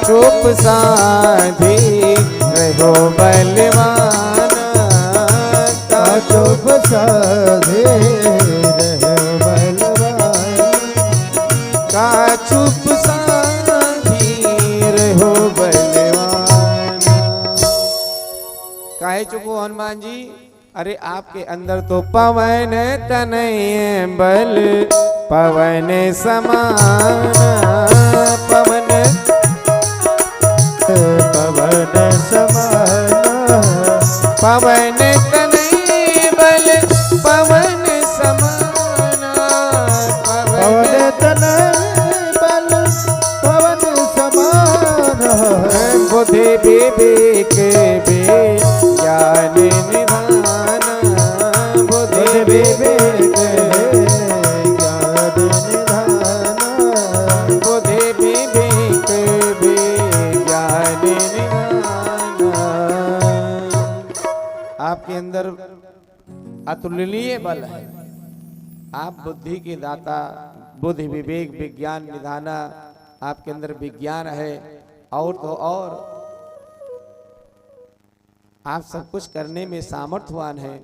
चुप साधी रहो बलवान, का चुप साधे रहो बलवान, का चुप साधी रहो बलवान। काहे चुप हो हनुमान जी? अरे आपके अंदर तो पवन तनय बल पवन समान, पवन पवन समान, पवन तनय बल पवन समान, पवन तनय बल पवन समान। बुद्धि विवेक ज्ञान निधान, बुद्धि विवेक ज्ञान निधान, बुद्धि विवेक ज्ञान निधान। आपके अंदर अतुलनीय बल है। आप बुद्धि के दाता, बुद्धि विवेक विज्ञान निधाना, आपके अंदर विज्ञान है। और तो और आप सब कुछ करने में सामर्थ्यवान है।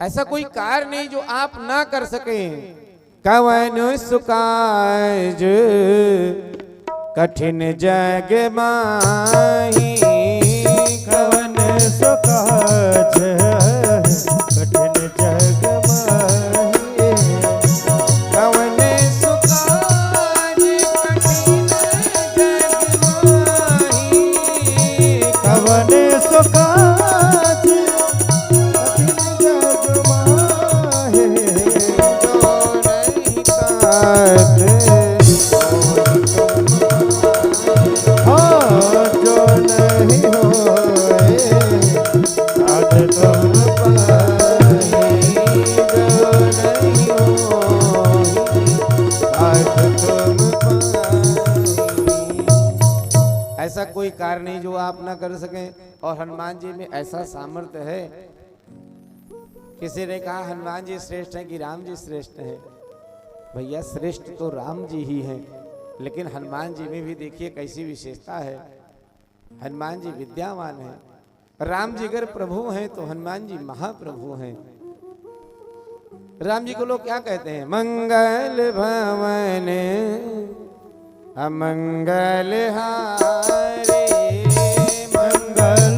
ऐसा कोई कार्य नहीं जो आप ना कर सके। कवन सुकाज कठिन जग माही, कवन सुकाज कठिन जग माही, कवन सुकाज कठिन जग माही, कवन सुकाज कठिन जग माही, जो नहीं होए आज तुम पाए, जो नहीं होए आज तुम पाए। ऐसा कोई कार्य नहीं जो आप ना कर सकें। और हनुमान जी में ऐसा सामर्थ्य है। किसी ने कहा हनुमान जी श्रेष्ठ हैं कि राम जी श्रेष्ठ हैं? भैया श्रेष्ठ तो राम जी ही हैं, लेकिन हनुमान जी में भी देखिए कैसी विशेषता है। हनुमान जी विद्यावान हैं। राम जी अगर प्रभु हैं तो हनुमान जी महाप्रभु हैं। राम जी को लोग क्या कहते हैं? मंगल भवन अमंगल हारे, मंगल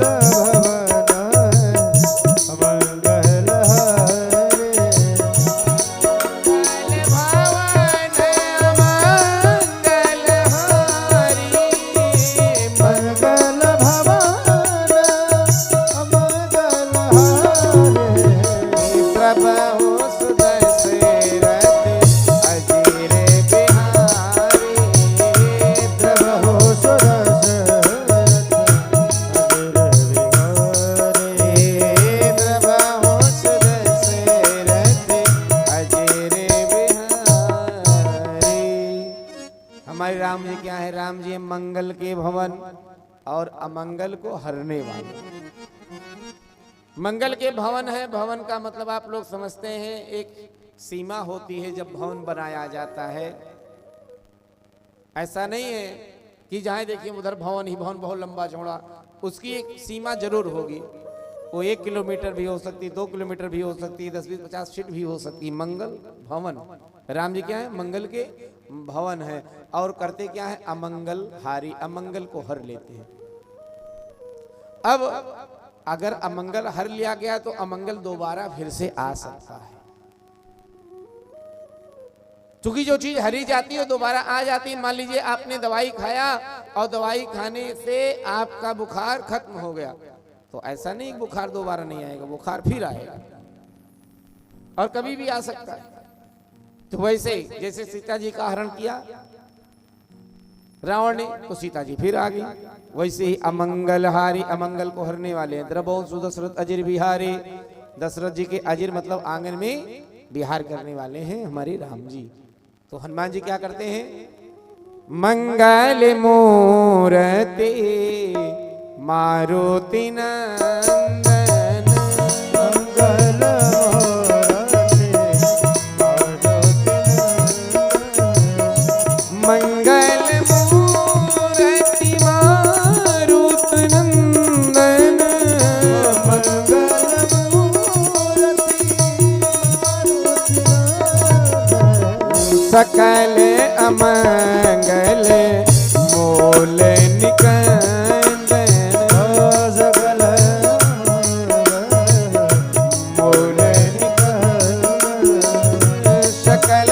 मंगल के भवन और अमंगल को हरने वाले। मंगल के भवन है। भवन का मतलब आप लोग समझते हैं, एक सीमा होती है जब भवन बनाया जाता है। ऐसा नहीं है कि जहां देखिए उधर भवन ही भवन, बहुत लंबा चौड़ा, उसकी एक सीमा जरूर होगी। वो 1 किलोमीटर भी हो सकती, 2 किलोमीटर भी हो सकती, 10-20-50 फीट भी हो सकती। मंगल भवन, राम जी क्या है? मंगल के भवन है। और करते क्या है? अमंगल हारी, अमंगल को हर लेते हैं। अब अगर अमंगल हर लिया गया तो अमंगल दोबारा फिर से आ सकता है। क्योंकि जो चीज हरी जाती है दोबारा आ जाती है। मान लीजिए आपने दवाई खाया और दवाई खाने से आपका बुखार खत्म हो गया, तो ऐसा नहीं बुखार दोबारा नहीं आएगा, बुखार फिर आएगा और कभी भी आ सकता है। तो वैसे जैसे सीता जी का हरण किया रावण ने, तो सीता जी फिर आ गई। वैसे ही अमंगल हारी, अमंगल को हरने वाले हैं। द्रबहुसु दशरथ अजिर बिहारी, दशरथ जी के अजिर मतलब आंगन में बिहार करने वाले हैं हमारे राम जी। तो हनुमान जी क्या करते हैं? मंगल मूर्ति मारुति नंदन, मंगल मूर्ति मंगल मूर्ति मारुति नंदन, सकल अमंगल मूल निकंदन, सकल मूल सकल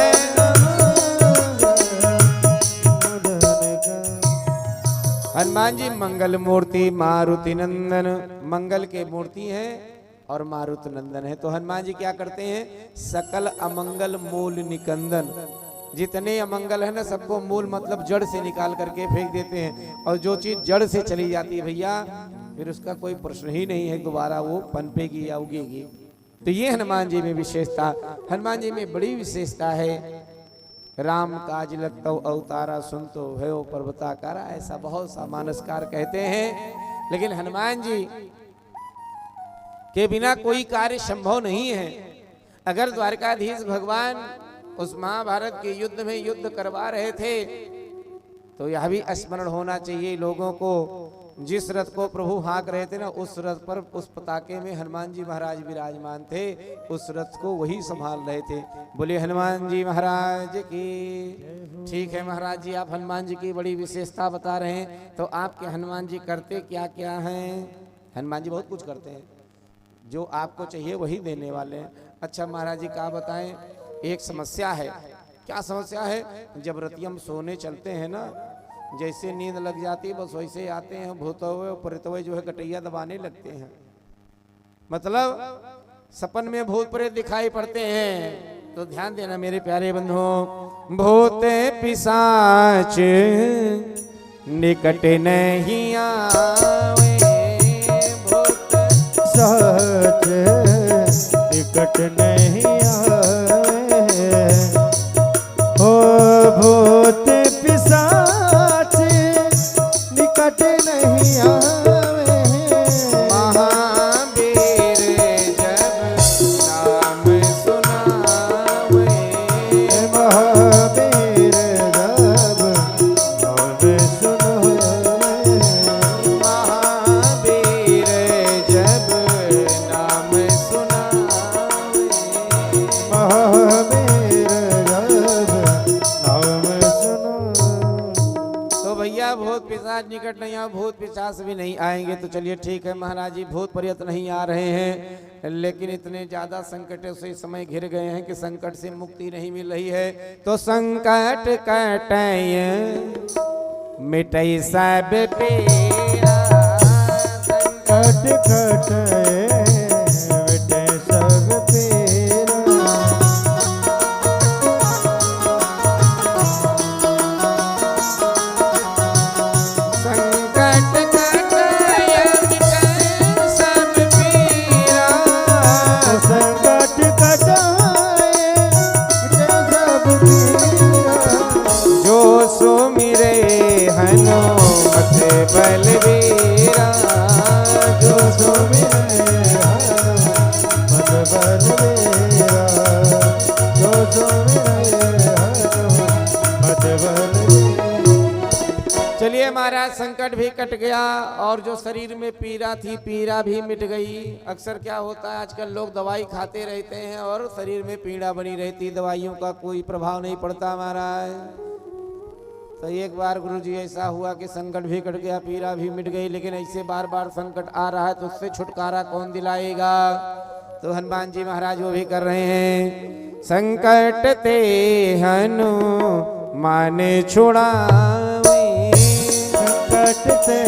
हनुमान जी मंगल मूर्ति मारुति नंदन, मंगल के मूर्ति हैं और मारुति नंदन है। तो हनुमान जी क्या करते हैं? सकल अमंगल मूल निकंदन, जितने अमंगल है ना सबको मूल मतलब जड़ से निकाल करके फेंक देते हैं, और जो चीज जड़ से चली जाती है भैया फिर उसका कोई प्रश्न ही नहीं है दोबारा वो पनपेगी या उगेगी। तो ये हनुमान जी में विशेषता, हनुमान जी में बड़ी विशेषता है। राम काज लगतो अवतारा सुनतो भयो पर्वताकारा, ऐसा बहुत सा मानसकार कहते हैं, लेकिन हनुमान जी के बिना कोई कार्य संभव नहीं है। अगर द्वारकाधीश भगवान उस महाभारत के युद्ध में युद्ध करवा रहे थे तो यह भी स्मरण होना चाहिए लोगों को, जिस रथ को प्रभु हाँक रहे थे ना उस रथ पर उस पताके में हनुमान जी महाराज विराजमान थे, उस रथ को वही संभाल रहे थे। बोले हनुमान जी महाराज की। ठीक है महाराज जी, आप हनुमान जी की बड़ी विशेषता बता रहे हैं, तो आपके हनुमान जी करते क्या क्या हैं? हनुमान जी बहुत कुछ करते हैं, जो आपको चाहिए वही देने वाले हैं। अच्छा महाराज जी क्या बताएं? एक समस्या है। क्या समस्या है? जब रतियम सोने चलते हैं ना, जैसे नींद लग जाती है बस वैसे आते हैं भूतवे और प्रेतवे जो है कटैया दबाने लगते हैं, मतलब सपन में भूत प्रेत दिखाई पड़ते हैं। तो ध्यान देना मेरे प्यारे बंधुओं, भूत पिशाच निकट नहीं आवे, भूत सच निकट नहीं आवे, हो भूत पिशाच निकट नहीं आवे, महावीर जब नाम सुनावे, महावीर जब नाम सुनावे, महावीर जब नाम सुनावे, महावीर जब नाम सुनावे। तो भैया भूत पिशाच निकट नहीं आए, भूत पिशाच भी नहीं आएंगे। तो चलिए ठीक है महाराज जी, भूत प्रेत नहीं आ रहे हैं, लेकिन इतने ज्यादा संकटों से समय घिर गए हैं कि संकट से मुक्ति नहीं मिल रही है। तो संकट कटय मिटई सब पीरा, कट कट मिटे सब पीरा, संकट कटय मिटई सब पीरा, संकट कटाए मिटे सब पीरा, जो सुमिरे हनुमत बलवीरा, जो सुमिरे हनुमत बलवीरा, जो सुमिरे हनुमत बलवीरा। चलिए महाराज संकट भी कट गया और जो शरीर में पीड़ा थी पीड़ा भी मिट गई। अक्सर क्या होता है आजकल लोग दवाई खाते रहते हैं और शरीर में पीड़ा बनी रहती, दवाइयों का कोई प्रभाव नहीं पड़ता महाराज। तो एक बार गुरुजी ऐसा हुआ कि संकट भी कट गया पीड़ा भी मिट गई, लेकिन ऐसे बार बार संकट आ रहा है तो उससे छुटकारा कौन दिलाएगा? तो हनुमान जी महाराज वो भी कर रहे हैं, संकट ते हनुमान छुड़ावे, संकट ते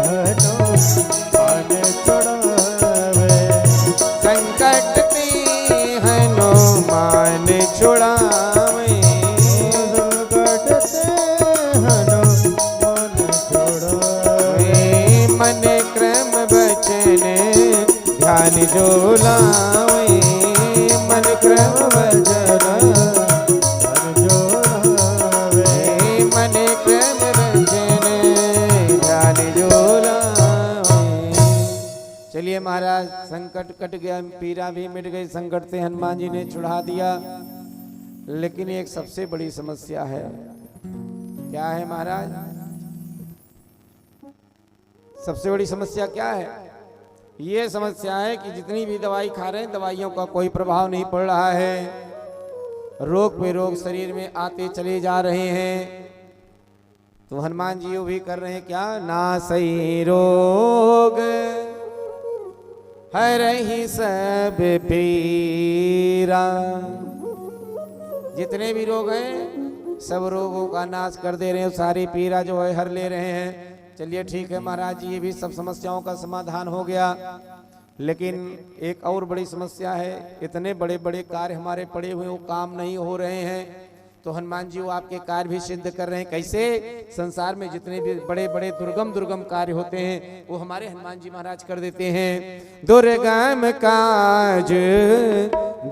हनुमान छुड़ावे, संकट ते हनुमान छुड़ावे, संकट ते हनुमान छुड़ावे, मन क्रम बचन ध्यान जो लावे, मन क्रम बचन ध्यान जो लावे, मन क्रम महाराज संकट कट गया, पीड़ा भी मिट गई, संकट से हनुमान जी ने छुड़ा दिया। लेकिन एक सबसे बड़ी समस्या है। क्या है महाराज? सबसे बड़ी समस्या क्या है? ये समस्या है कि जितनी भी दवाई खा रहे हैं, दवाइयों का कोई प्रभाव नहीं पड़ रहा है। रोग पे रोग शरीर में आते चले जा रहे हैं। तो हनुमान जी वो भी कर रहे हैं क्या? ना सही रोग हरहि सब पीरा। जितने भी रोग हैं सब रोगों का नाश कर दे रहे हैं, सारी पीड़ा जो है हर ले रहे हैं। चलिए ठीक है महाराज जी, ये भी सब समस्याओं का समाधान हो गया। लेकिन एक और बड़ी समस्या है, इतने बड़े बड़े कार्य हमारे पड़े हुए वो काम नहीं हो रहे हैं। तो हनुमान जी वो आपके कार्य भी सिद्ध कर रहे हैं। कैसे? संसार में जितने भी बड़े बड़े दुर्गम कार्य होते हैं वो हमारे हनुमान जी महाराज कर देते हैं। दुर्गम काज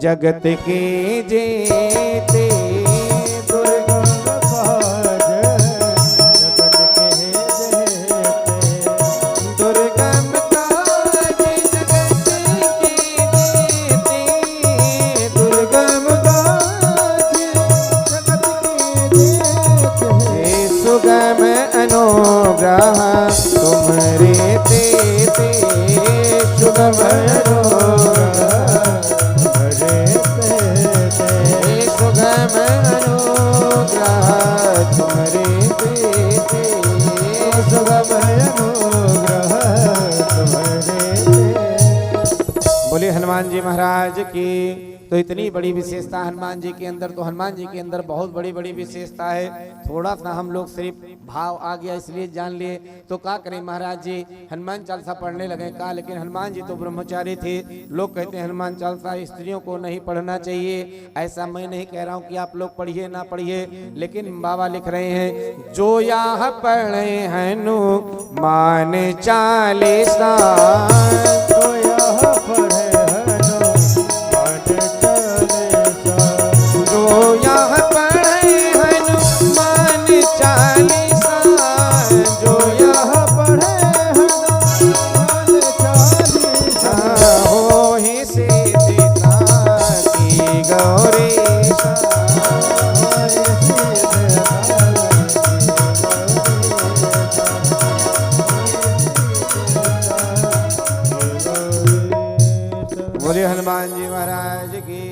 जगत के जेते, दुर्गम काज जगत के जेते, दुर्गम काज जगत के जेते, दुर्गम काज जगत के जेते, सुगम अनुग्रह तुम्हारे तेते, सुगम अनुग्रह सुगम अनुग्रह तुम्हारे तेते, सुगम अनुग्रह तुम्हारे। बोले हनुमान जी महाराज की। तो इतनी बड़ी विशेषता हनुमान जी के अंदर, तो हनुमान जी के अंदर बहुत बड़ी बड़ी विशेषता है। थोड़ा सा हम लोग सिर्फ भाव आ गया इसलिए जान लिए। तो क्या करें महाराज जी, हनुमान चालीसा पढ़ने लगे का, लेकिन हनुमान जी तो ब्रह्मचारी थे। लोग कहते हैं हनुमान चालीसा स्त्रियों को नहीं पढ़ना चाहिए। ऐसा मैं नहीं कह रहा हूँ कि आप लोग पढ़िए ना पढ़िए, लेकिन बाबा लिख रहे हैं जो यहाँ पढ़े हनुमान चालीसा, तो यह पढ़े जो यहाँ पढ़े हनुमान चालीसा, जो यह पढ़े हनुमान चालीसा, हो ही से सीता की गौरीशा। बोले हनुमान जी महाराज की।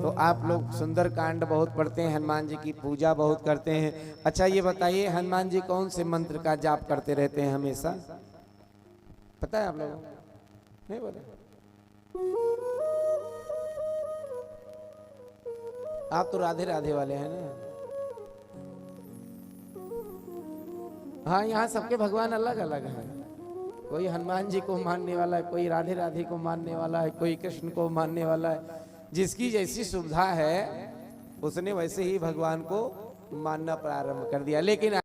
तो आप लोग सुंदर कांड बहुत पढ़ते हैं, हनुमान जी की पूजा बहुत करते हैं। अच्छा ये बताइए हनुमान जी कौन से मंत्र का जाप करते रहते हैं हमेशा? पता है आप लोगों को? नहीं बोले? आप तो राधे राधे वाले हैं ना। हाँ, यहाँ सबके भगवान अलग अलग हैं। कोई हनुमान जी को मानने वाला है, कोई राधे राधे को मानने वाला है, कोई कृष्ण को मानने वाला है। जिसकी जैसी सुविधा है उसने वैसे ही भगवान को मानना प्रारंभ कर दिया। लेकिन